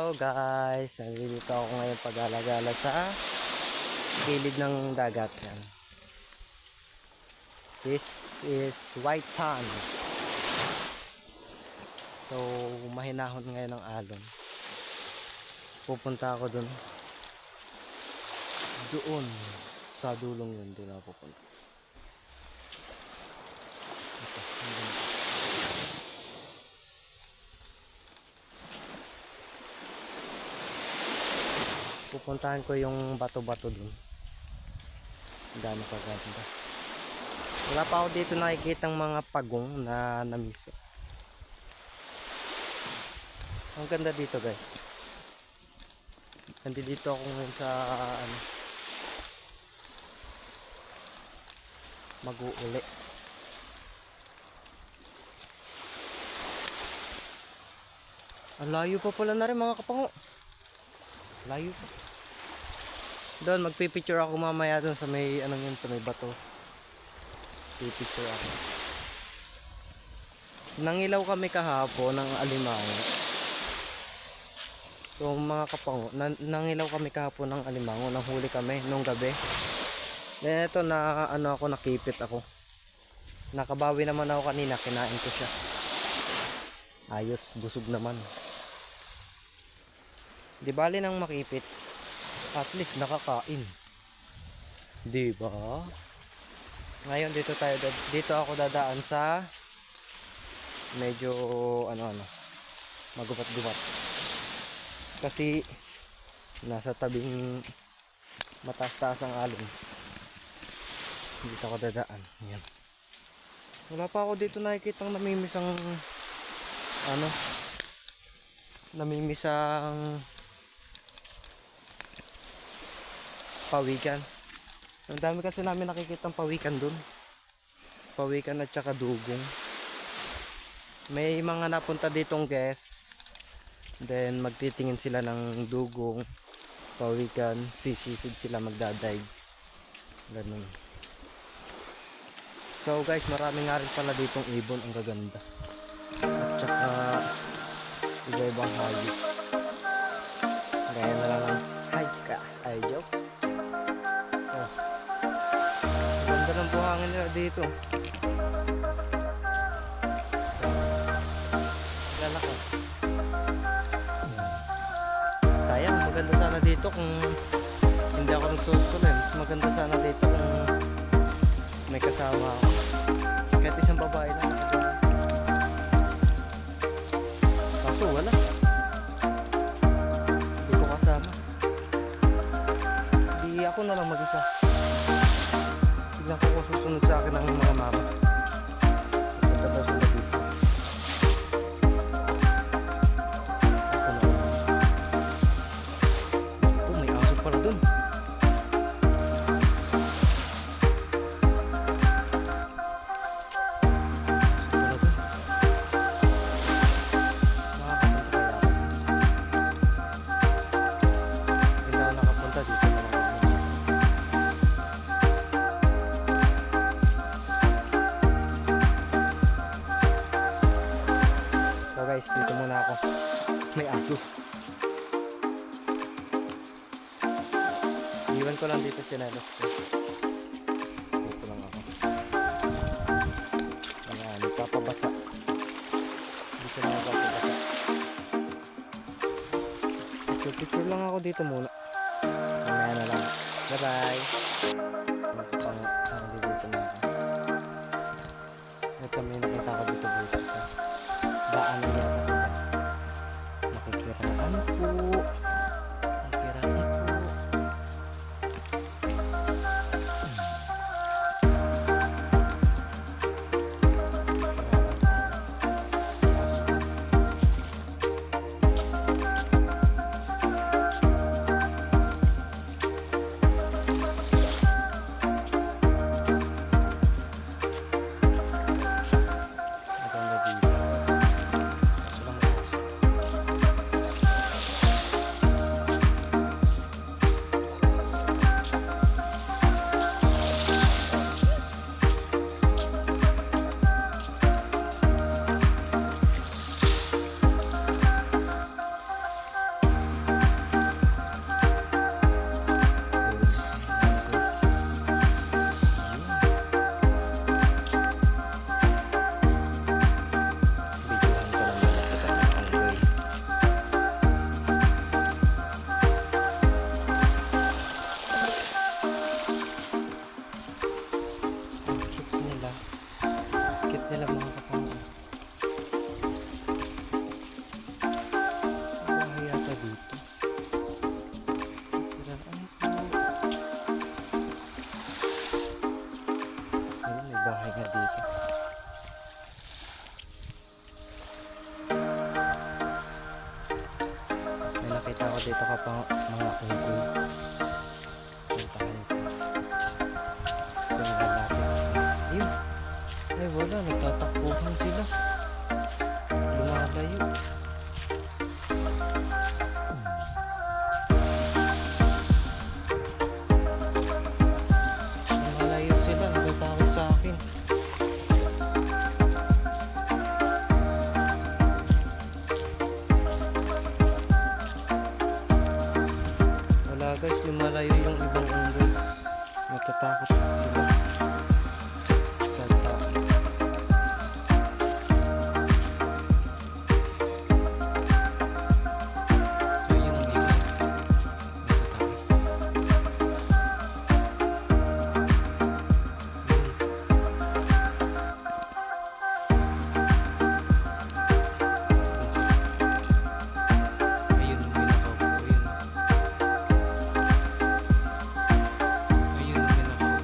Hello guys, nandito ako ngayon pag-alagala sa gilid ng dagat yan. This is white sand. So mahinahon ngayon ng alon. Pupunta ako doon sa dulong yun, doon ako pupunta. Pupuntahan ko yung bato-bato dun. Gano'n kaganda. Wala pa ako dito nakikitang mga pagong na namiso. Ang ganda dito guys. Nandito ako ngayon sa mag-uuli. Ang layo pa pala na rin mga kapango. Layo pa. Doon magpipicture ako mamaya doon sa may yun, sa may bato. Pipicture ako. Nangilaw kami kahapon ng alimango. So mga kapango, nangilaw kami kahapon ng alimango, nang huli kami nung gabi. Then ito na nakipit ako. Nakabawi naman ako kanina, kinain ko siya. Ayos, busog naman. Di bali nang makipit, at least nakakain. Di ba? Ngayon dito ako dadaan sa medyo magubat-gubat. Kasi nasa tabing mataas-taas ang alon. Dito ako dadaan. Ayan. Wala pa ako dito nakikitang namimisang pawikan. Ang dami kasi namin nakikitang pawikan dun. Pawikan at saka dugong. May mga napunta ditong guest. Then magtitingin sila ng dugong, pawikan, sisisid sila magdadive. Ganun. So guys, marami nga rin pala ditong ibon, ang gaganda. At saka iba-ibang hayop. Gaya na lang ng ay joke. Ganda ng buhangin nila dito. Gala ko. Sayang, maganda sana dito kung hindi ako nagsusuloy. Mas maganda sana dito kung may kasama ako. Kahit isang babae lang. Kaso wala. Hindi ko kasama. Hindi ako na lang mag-isa. Tignan ko kung susunod sa akin ang mga mama. Maganda ba sila dito? Oh, may aso pala dun. So guys, dito muna ako. May aso. Iwan ko lang dito sinelas ko. Dito lang ako. Ayan, nagpapabasa. Dito lang ako papabasa. Picture lang ako dito muna. Mamaya na lang. Bye bye. Dito na ako. Ito may nakita ko dito butas. Daan na yata sila. Makikiraan po. bahay na dito. May nakita ko dito kapang mga unggoy. Punta kayo sa lalapit sila. Ayun. Ay wala, nagtatakbuhan sila. Lumalayo. Lumalayo sila, nagtatakot sa akin. Wala guys, lumalayo yung ibang unggoy. Natatakot sila sa tao. Ayun ang iba. Ayun ang pinakaupo. Ayun ang pinakaupo.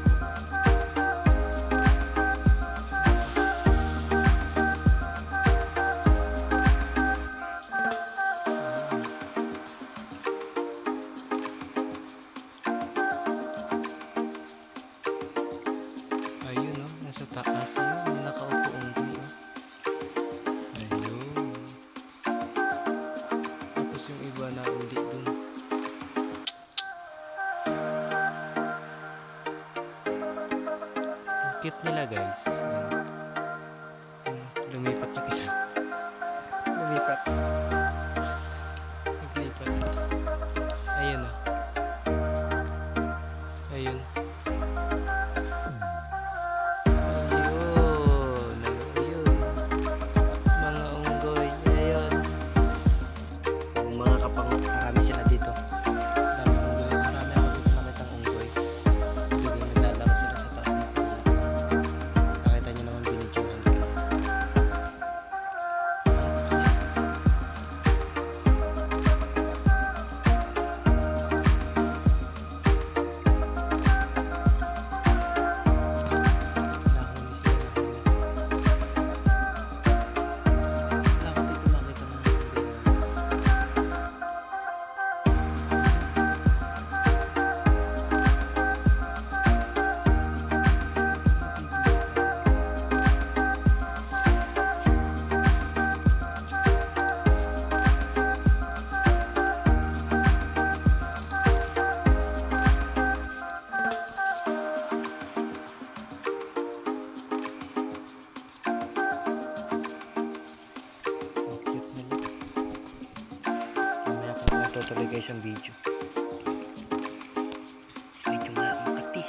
Ayun oh, nasa taas yun. May nakaupo unggoy oh. Ayun. Tapos yung iba na uli dun. Ang cute nila guys. Lumipat yung isa. Lumipat. Naglipat. Ayun oh. Ayun. Ayun. Mga unggoy. Ayun. Yung mga kapang marami sila dito. Dami unggoy. Marami ako dito nakitang unggoy. Hindi naglalaro sila sa taas ng puno. Nakita nyo naman binidyohan ko. Nahuli sila. Wala ko dito makita ng unggoy. Ang cute nila. Mamaya ko naman tutuloy guys ang video. Medyo makati.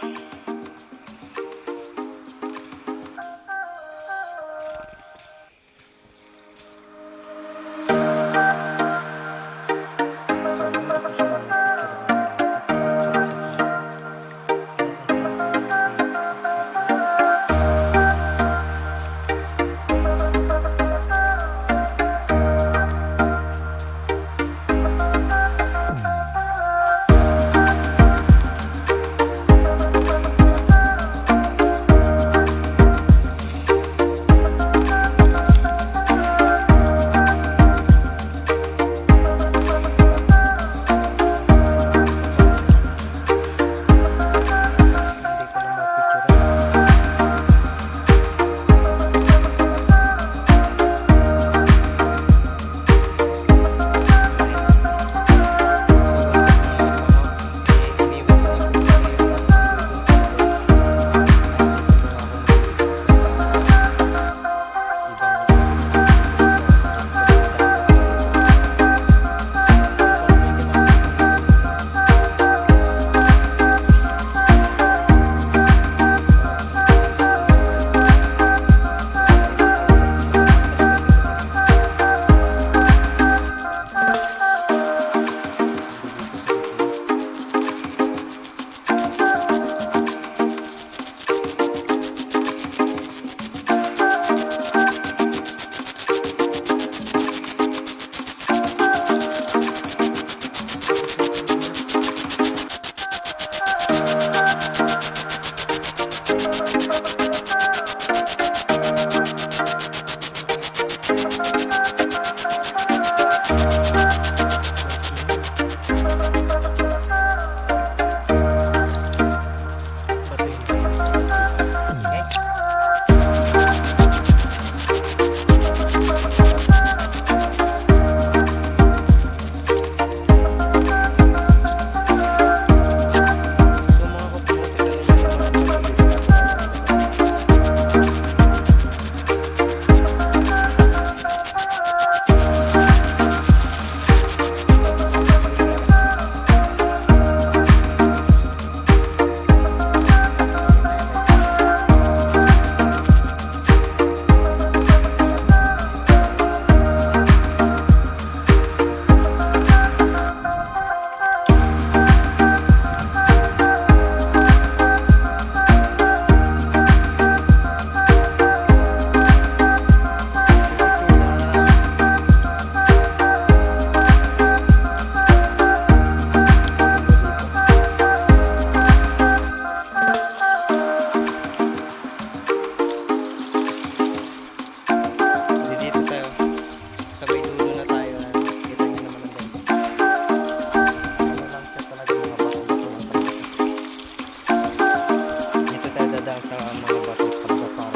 lang sa mga bato para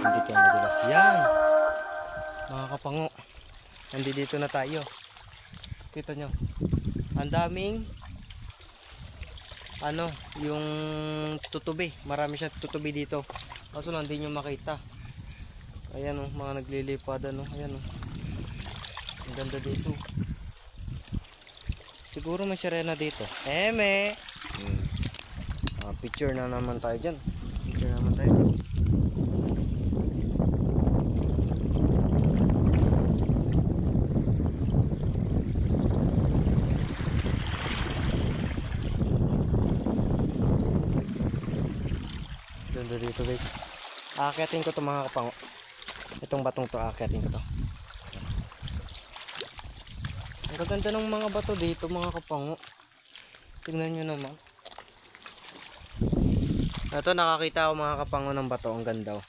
hindi kayo madulas. Yan! Mga kapango, nandito na tayo. Kita nyo, ang daming yung tutubi. Marami siya tutubi dito. Kaso lang hindi nyo makita. Ayan o, mga naglilipad ayan o. Ang ganda dito. Siguro may sirena dito. Eme! Picture na naman tayo dyan. Picture naman tayo. Ganda dito guys. Aakyatin ko to mga kapango. Itong batong to, aakyatin ko to. Ang ganda ng mga bato dito mga kapango. Tingnan nyo naman. Ito, nakakita ako mga kapango ng bato. Ang ganda oh.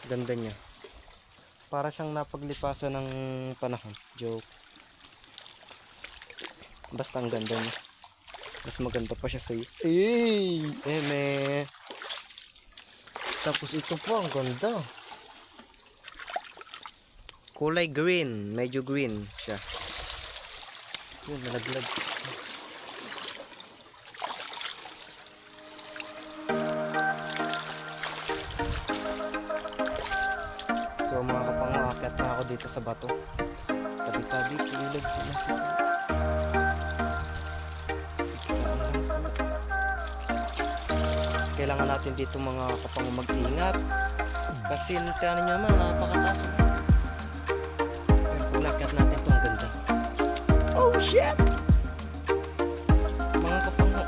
Ganda niya. Para siyang napaglipasan ng panahon. Joke. Basta ang ganda niya. Mas maganda pa siya sa'yo. Eme. Tapos ito po, ang ganda. Kulay green. Medyo green siya. Yun, nalaglag. So mga kapango, akyat na ako dito sa bato. Tabi-tabi, ilag sila. Kailangan natin dito mga kapango mag-ingat. Kasi tiyanin nyo naman, napakataas. Akyat natin ito, ang ganda. Oh shit! Mga kapango,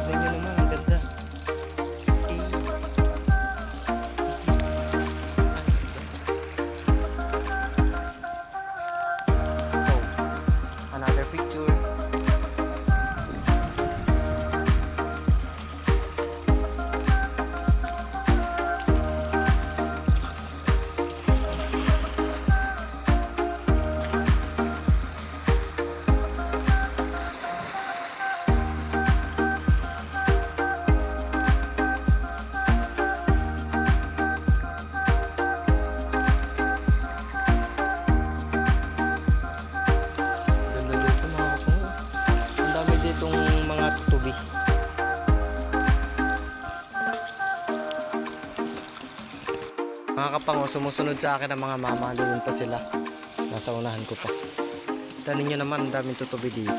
tignan nyo naman, ang ganda. Another picture. Mga kapango, sumusunod sa akin ang mga mama. Doon pa sila. Nasa unahan ko pa. Tanin nyo naman, ang daming tutubi dito.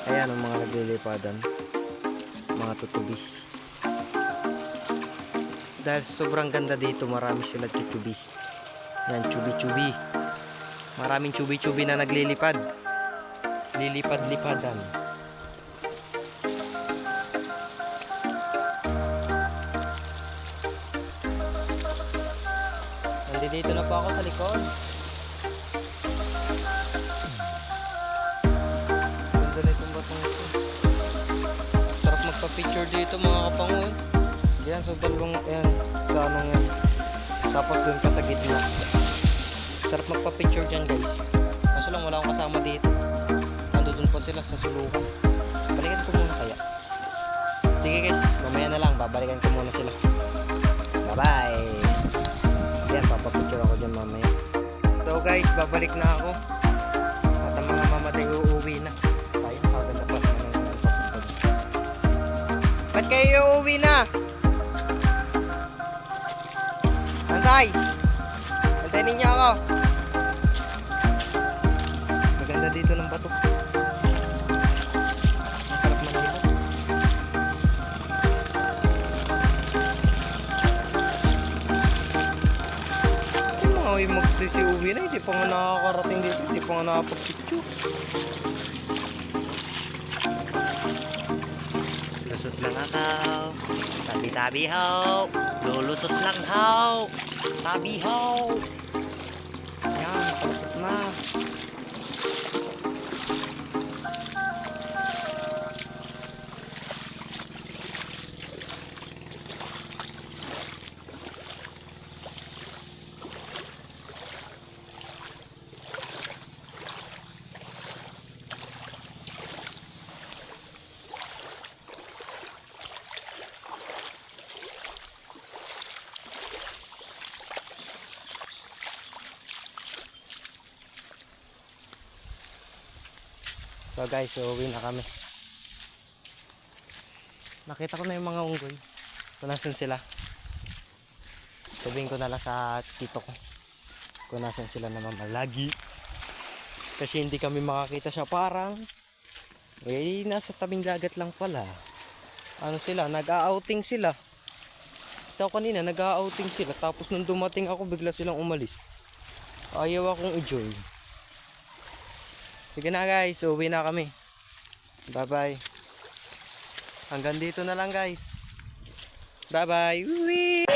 Ayan ang mga naglilipadan. Mga tutubi. Dahil sobrang ganda dito, marami sila tutubi. Yan, chubi-chubi. Maraming chubi-chubi na naglilipad. Lilipad-lipadan. Dito na po ako sa likod. Ganda na itong batong ito. Sarap magpa-picture dito mga kapango eh. Yan, so dalawang yan. Sa anong yan. Tapos dun pa sa gitna. Sarap magpa-picture dyan guys. Kaso lang wala akong kasama dito. Nandun pa sila sa suluhan. Balikan ko muna kaya. Sige guys, mamaya na lang. Babalikan ko muna sila. Bye bye. Yan, papapicture ako dyan mamaya. So guys, babalik na ako. At ang mga mamatay uuwi na. Tayo, maganda pa naman ang papunta. Ba't kayo uuwi na? Antay! Antayin ninyo ako. Maganda dito ng bato. Masarap man dito. Ay, magsisi-uwi na, hindi pa nga nakakarating dito, hindi pa nga nakapag-picture. Lusot lang ako, tabi-tabi ho, lulusot lang ho, tabi ho. Yan, lusot na. So guys, uwi na kami. Nakita ko na yung mga unggoy. Kung nasan sila. Sabihin ko na lang sa tito ko kung nasan sila namamalagi. Kasi hindi kami makakita siya, parang nasa tabing dagat lang pala. Ano sila, nag-a-outing sila. Ito kanina, nag-a-outing sila. Tapos nung dumating ako, bigla silang umalis. Ayaw akong i-join. Sige na guys, uwi na kami. Bye bye. Hanggang dito na lang guys. Bye bye. Uwi.